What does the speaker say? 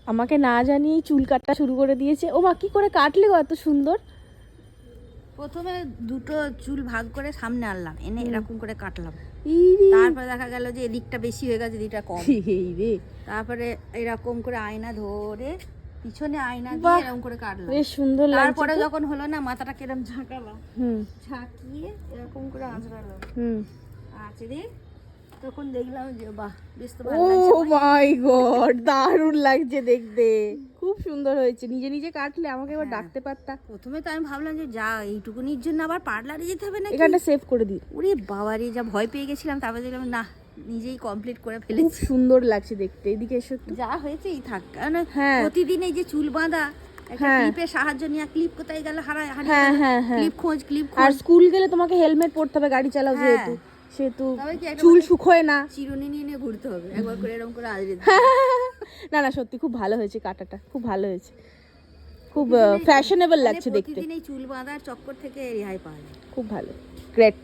আমাকে না জানিয়েই চুল কাটটা শুরু করে দিয়েছে। ও মা, কি করে কাটলে গো এত সুন্দর? প্রথমে দুটো চুল ভাগ করে সামনে আনলাম, এনে এরকম করে কাটলাম। ইরে, তারপরে দেখা গেল যে এদিকটা বেশি হয়ে গেছে, এদিকটা কম। এই রে, তারপরে এরকম করে আয়না ধরে পিছনে আয়না দিয়ে বাহ, এরকম করে কাটলাম। বেশ সুন্দর লাগছে। তারপরে তো। যখন হলো না, মাথাটা কিরম ঝাঁকালাম, হুম ঝাঁকিয়ে এরকম করে আঁচড়ালাম। হুম। আঁচড়ে তখন দেখলাম যে বাহ, বেশ তো ও ভালো লাগছে। মাই গড, দারুণ লাগছে দেখতে, খুব সুন্দর হয়েছে। নিজে নিজে কাটলে আমাকে এবার হ্যাঁ। ডাকতে পারতা। প্রথমে তো আমি ভাবলাম যে যা, এইটুকুনির জন্য আবার পার্লারে যেতে হবে নাকি। এখানটা সেভ করে দিই। ওরে বাবারে, যা ভয় পেয়ে গেছিলাম। তারপরে দেখলাম না, নিজেই কমপ্লিট করে খুব ফেলেছি। সুন্দর লাগছে দেখতে। এদিকে এসো একটু। যা হয়েছে এই থাক, কারণ হ্যাঁ। প্রতিদিন এই যে চুল বাঁধা, একটা হ্যাঁ। ক্লিপের সাহায্য নিয়ে, ক্লিপ কোথায় গেল, হারিয়ে হ্যাঁ গেল, হ্যাঁ হ্যাঁ। ক্লিপ খোঁজ, ক্লিপ আর খোঁজ। স্কুল গেলে তোমাকে হেলমেট পরতে হবে, গাড়ি চালাও হ্যাঁ। যেহেতু, সেহেতু তবে কি একটা চুল মানে শুকোয় না। চিরুনি নিয়ে নিয়ে ঘুরতে হবে, একবার করে এরকম করে আজরে দিতে। না না, সত্যি খুব ভালো হয়েছে কাটাটা, খুব ভালো হয়েছে, খুব ফ্যাশনেবল লাগছে দেখতে। প্রতিদিন এই চুল বাঁধার চক্কর থেকে রেহাই পাওয়া যায়। খুব ভালো, গ্রেট।